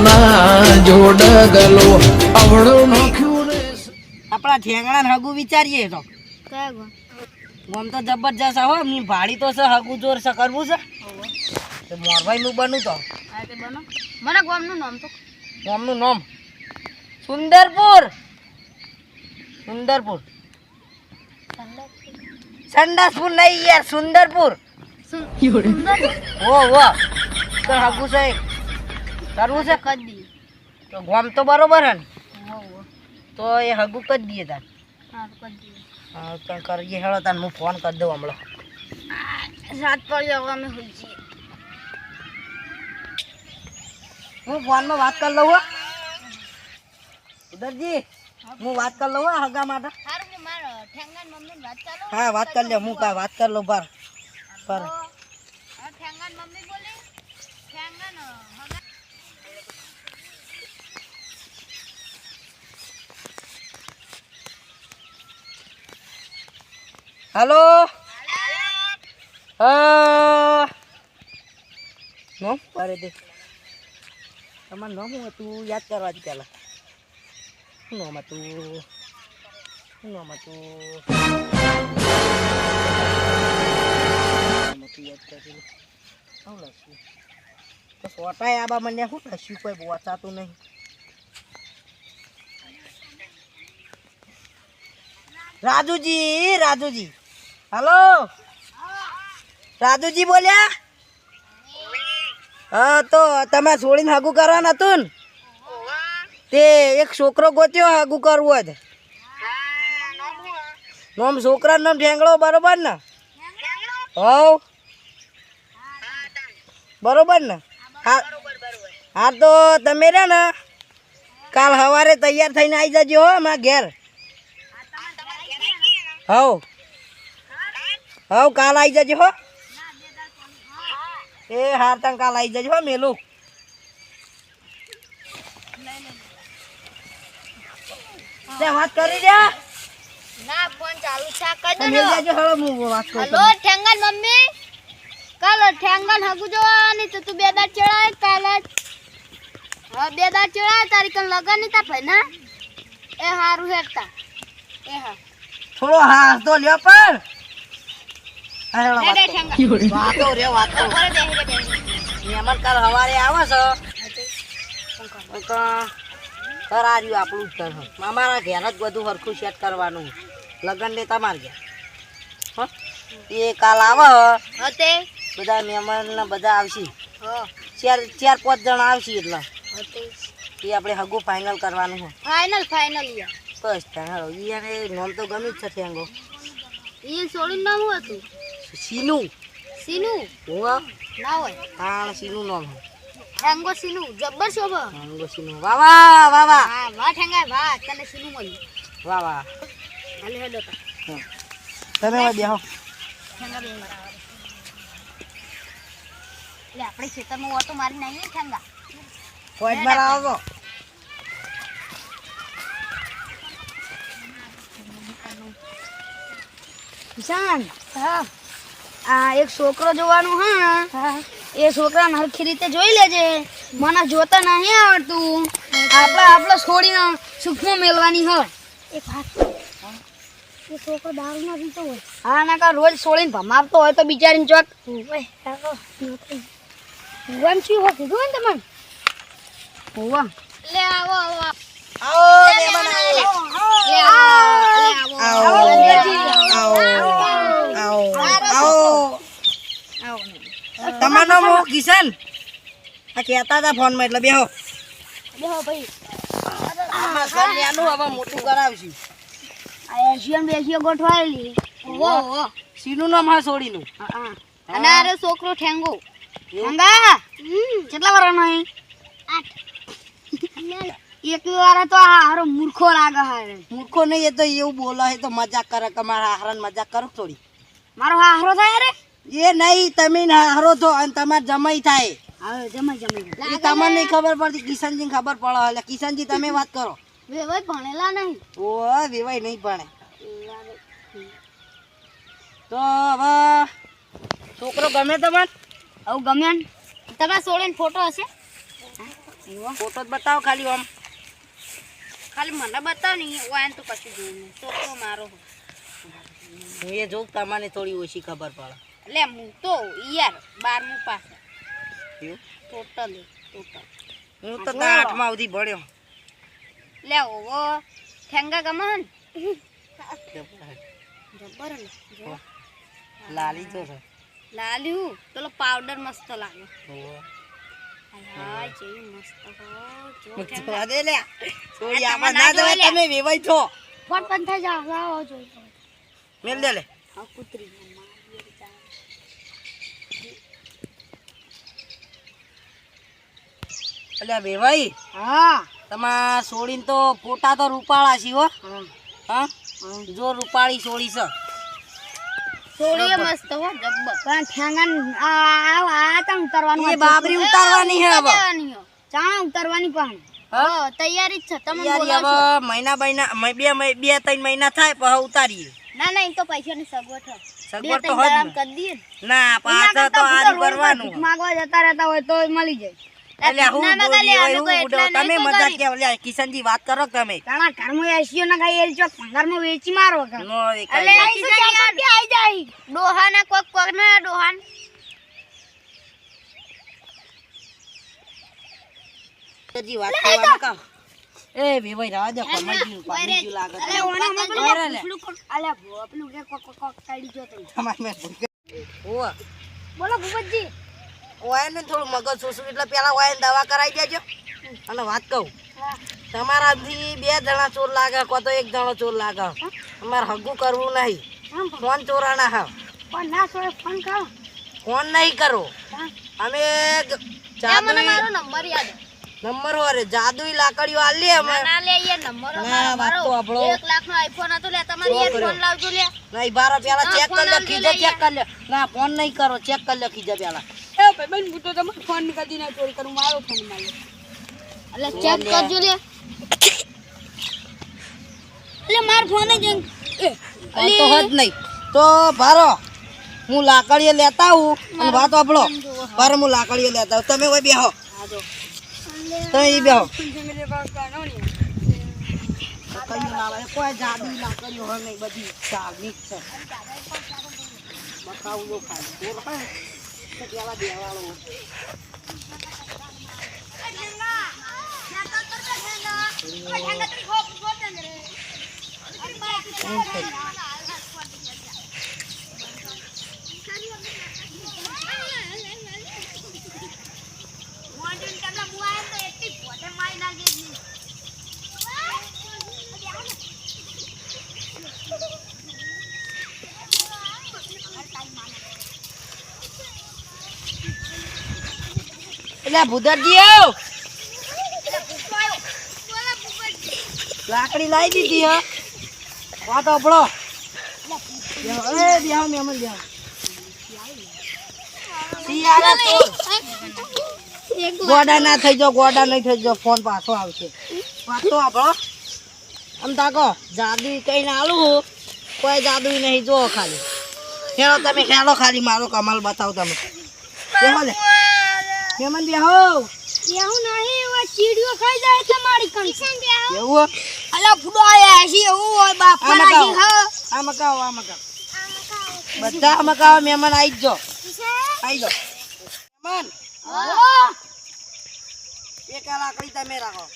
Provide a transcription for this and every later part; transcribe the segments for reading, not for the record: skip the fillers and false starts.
ના જોડ ગલો અવળો નોખ્યું ને આપણા ઠેંગણા હગું વિચારીએ તો કયા ગો આમ તો જબરજસ્ત હો મી ભાડી તો છે હગું જોર છે કરવું છે તો મોરભાઈ નું બનું તો આ તે બનો મને ગામનું નામ તો ગામનું નામ સુંદરપુર સુંદરપુર સંડાસપુર નહીં યાર સુંદરપુર ઓ તો હગું છે કરવું છે કદી તો ગામ તો બરોબર હે ને હો તો એ હગું કરી દઈએ તાર હા કદી હા તો કરીએ હેળો તાર હું ફોન કરી દઉં હમણાં રાત પડી હવે અમે હોઈ છીએ હું ફોનમાં વાત કરી લઉં હો ઉદરજી હું વાત કરી લઉં હો હગા માટે હારું હું માર ઠેંગાન મમ્મી વાત ચાલો હા વાત કરી લે હું કાંઈ વાત કરી લઉં પર ઠેંગાન મમ્મી બોલી ઠેંગાન હગા હેલો નોમ અરે દે તમારું નામ શું હતું યાદ કરવા જ પહેલાં શું નામ હતું યાદ કરી શું લખ્યું તો સોટાય આબા મને શું લખ્યું કોઈ બોચાતું નહીં રાજુજી હલો રાજુજી બોલ્યા હા તો તમે છોડીને હગું કરવાનું હતું ને તે એક છોકરો ગોત્યો હગું કરવું હોય નોમ છોકરાનું નામ ઠેંગડો બરોબર ને હવ બરોબર ને હા તો તમે રે ને કાલ સવારે તૈયાર થઈને આવી જજો હો મારા ઘેર હવ કાલ આવી જજો હો એ હાર તને કાલ આવી જજો હો મેલું તે વાત કરી દે ના ફોન ચાલુ છે કઈ દો મેલ જજો હળો હું વાત કરું હલો ઠેંગાન મમ્મી કાલ ઠેંગાન હગુ જોવાની તો તું બે દાડ ચડાય કાલ હા બે દાડ ચડાય તારી કન લગન ની તા ભાઈના એ હારું હેડતા એ હા થોડો હાથ તો લ્યો પણ હેડે ઠેંગા વાતો રે વાતો ઘરે બેહી રે મહેમાન કાલ સવારે આવે છે કરાર્યું આપણું જ ઘર અમારા ઘેર જ બધું સરખું સેટ કરવાનું લગ્ન ને તમારે ઘેર હા એ કાલ આવે હતે બધા મહેમાન બધા આવશે હા ચાર પાંચ જણા આવશે એટલે હતે એ આપણે હગું ફાઇનલ કરવાનું હોય ફાઇનલ યાર બસ હાલો એને નામ તો ગમ્યું જ છે ઠેંગો ઈ છોડીનું નામ શું હતું સીનું સીનુ હું ના હોય હા સીનું નામ ઠેંગો સીનુ જબ્બર શોભા ઠેંગો સીનું વાહ વાહ વાહ વાહ હા વાહ ઠેંગા વાહ તને સીનુ મળ્યું વાહ વાહ હાલે હેડો તા તમે બેહો ઠેંગા બે મારા એટલે આપણે ખેતરમાં ઓટો મારી નાખીએ ઠેંગા પોઈન્ટ માર આવો કિશન હા આ એક છોકરો જોવાનું હા એ છોકરાને હરખી રીતે જોઈ લેજે મને જોતા નહીં આવડતું આપણે છોડીને સુખમાં મેળવાની હોય એક વાત એ છોકરો દારૂમાં પીતો હોય હા ના કા રોજ છોડીને ભમાવતો હોય તો બિચારીને ચોક ભગવાન શું હોય કીધું ને તમને હોવા લે આવો આવો આવો મહેમાન આવો લે આવો આવો તમારું નામ હું કિશન આ કહેતા હતા ફોનમાં એટલે બેહો ભાઈ આમાં ઘર નાનું હવે મોટું કરાવશું આ એશિયન બેશિયો ગોઠવાયેલી ઓ સીનું નામ હા છોડીનું હા અને આરે છોકરો ઠેંગો ઠેંગા કેટલા વર્ષનો હે 8 એક વાર તો હારો મૂર્ખો લાગે હારે મૂર્ખો નહીં એ તો એવું બોલે એ તો મજાક કરે કે મારા હારાને મજાક કરો થોડી મારો હારો થાય રે એ નહીં તમે હારો છો અને તમારે જમાઈ થાય હવે જમાઈ એ તમને નહીં ખબર પડતી કિશનજીને ખબર પડે એટલે કિશનજી તમે વાત કરો વેવાય ભણેલા નહીં ઓ વેવાય નહીં ભણે તો હવે છોકરો ગમે તમને આવું ગમે ને તમારા સોળેન ફોટો હશે એવો ફોટો જ બતાવો ખાલી આમ. ખાલી મને બતાવ ને વાયન તો કશું જોયું નહીં છોકરો મારો હું એ જોઉં તમને થોડી ઓછી ખબર પડે. એટલે હું તો યાર 12મું પાસ એવું? ટોટલ હું તો 8મા સુધી ભણ્યો. લે ઓવો ઠેંગા ગમે ને જબર ને જો લાલી જો છે. લાલ્યું પેલો પાવડર મસ્ત લાગે ઓહો. હાય જેવી મસ્ત હો જો જોવા દે લે. થોડી આ આમાં તમે ના ના જોઈ જવાય, લે. તમે વેવાઈ છો. ફોન બંધ થઈ જાવ લાવો જોઈ મેલ દે લે. હા કૂતરી અલ્યા વેવાઈ, હા તમાર સોડીને તો ફોટા તો રૂપાળા છે હો. હા હા જો રૂપાળી સોડી છે. થોડી મસ્ત હો જબ્બર પણ ઠેંગન આ તમ ઉતરવાનું એ બાબરી ઉતારવાની હે હવે. ચાણા ઉતરવાની પણ હા તૈયારી જ છે તમે યાર બોલો હવે મહિના બે 3 મહિના થાય પછી ઉતારીએ. ના ના એ તો પૈસાની સગવડ છે સગવડ તો હોત ને. કરી દઈએ ના પાછા તો આનું કરવાનું. માગવા જતા રહેતા હોય તો મળી જાય એટલે હું ના બોલી હોય, અમે હું કોઈ ઉડો. એટલા તમે નહીં તો મજાક કરી. કેમ લ્યા કિશનજી વાત કરો તમે. તાણા ઘરમાં એસીઓ ના ખાઈ એરી ચોક ભંગારમાં વેચી મારો કે નો એ એટલે કાંઈ આઈ જાય ડોહા ના કોક ના ડોહાન કિશનજી વાત કરવાનું કહો. એ વેવાઈ રાવા દે કમાઈ ગયું લાગે છે. અલે ઓના માં ઓરે લે. અલે ભોપલું કે કોક કાઢી જો તમે તમારે મેં ઓવા બોલો ભૂપતજી ઓયાને થોડું મગજ સોસું એટલે પેલા ઓયાને દવા કરાવી દેજો. અને વાત કહું, તમારાથી 2 જણા ચોર લાગે, કો તો 1 જણો ચોર લાગે. અમારે હગું કરવું નહીં. ફોન ચોરાના હા, પણ ના સોય ફોન કરો ફોન નહીં કરો. અમે મને મારો નંબર યાદ નંબર વારે જાદુઈ લાકડીઓ આલી અમે. ના લે યાર નંબર ના, વાત તો આપણો. 1 લાખ નો આઈફોન હતો લે તમારે યાર ફોન લાવજો લે નહીં બારો પેલા હા, ચેક ફોન કરી લે, આવજો ખીજે લે ચેક કરી લે. ના ફોન નહીં કરો, ચેક કરી લે ખીજે પેલા. એ ભાઈબંધ હું તો તમારો ફોન કદી ના ચોરી કરું મારો ફોન મારો એટલે ચેક કરજો લે એટલે માર ફોન જ ફોન તો હોત નહીં તો ભારો હું લાકડીઓ લેતા આવું અને વાત આપણો ભારો હું લાકડીઓ લેતા આવું. તમે કોઈ બેહો, તમે ઈ બેહો. કયું ના આવે, કોઈ જાદુઈ લાકડીઓ હોય નહીં, બધી ચાલની જ છે. બતાવું જો ખાલી ચોર હોય તો પેલા બેહવાળો હોય. એટલે ભૂદરજી આવ, લાકડી લાવી દીધી હે. વાત આપણો બેહો મેમન બેહો. શિયાળા તો ગોડા ના થઈ જાઓ, ગોડા નહીં થઈ જાઓ, ફોન પાછો આવશે. વાત તો આપણો આમ તાકો જાદુ કઈ ના આલું, કોઈ જાદુ નહીં. જો ખાલી ખેલો, તમે ખેલો ખાલી, મારો કમાલ બતાવો તમે. બેહો લે મેમન બેહો. એવું નહીં એવા ચીડીઓ ખાઈ જાય તમારી કંસન એવું અલા ફૂડો આયા છે એવું હોય બાપ આ મારા મકાવો, આ મકાવો, આ મકાવો, બધા મકાવો. મહેમાન આવી જ જો, આવી જાઓ મહેમાન. એક આ લાકડી તમે રાખો,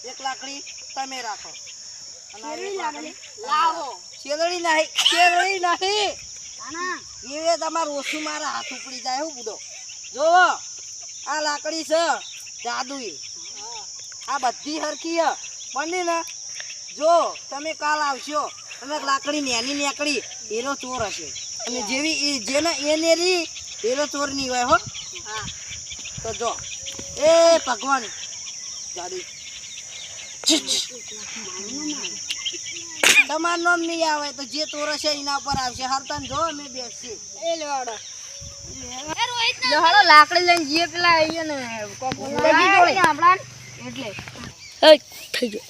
એક લાકડી તમે રાખો, અને આ એક લાકડી લાવો શેરડી નહીં, શેરડી નહીં. આના એ તમારે ઓછું મારા હાથ ઉપડી જાય. હું બુડો જોવો, આ લાકડી છે જાદુઈ, આ બધી હરખી હે. પણ ને જો તમે કાલ આવશો અને લાકડી નેની નીકળી, એનો ચોર હશે. અને જેવી જેને એને રી એનો ચોર નહીં હોય હો. હા તો જો એ ભગવાન જાદુ તમારું નામ નહીં આવે તો જે ચોર હશે એના પર આવશે. હરતન જો અમે બેસી એ લેવાડો લેવાડો લાકડી લઈને જે પેલા આવીએ ને કોક આપણા એટલે થઈ ગયો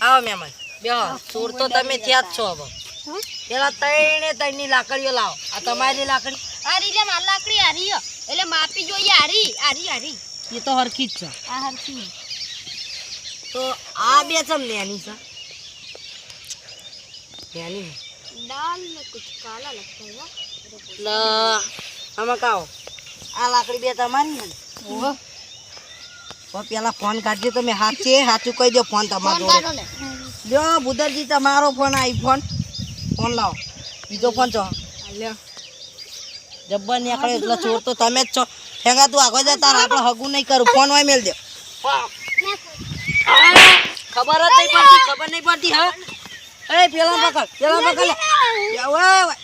આવો મહેમાન બેહો. ચોર તો તમે થયા જ છો. હવે પેલા 3 ની લાકડીઓ લાવો. આ તમારી લાકડી, આ રીલે માર લાકડી આ રીયો એટલે માપી જોઈએ હારી હારી હારી એ તો હરખી જ છે. આ હરખી તો આ બે ચમ નેની છે નેની દાલ में कुछ काला लगता है ना લ આમાં કાઓ આ લાકડી બે તમારી ને ઓહો તો પેલા ફોન કાઢજો તમે સાચું કહી દો ફોન તમારો ફોન કાઢો ને લ્યો બુધરજી તમારો ફોન આઈફોન ફોન લાવો બીજો ફોન છો લ્યો જબ્બર નીકળે એટલે ચોર તો તમે જ છો ઠેંગા તું આગળ જા તાર આપણે હગું નહીં કરું ફોન હોય મેલ દે ખબર જ નહીં પડતી ખબર નહીં પડતી હા એ પેલા પકડ લે ઓય ઓય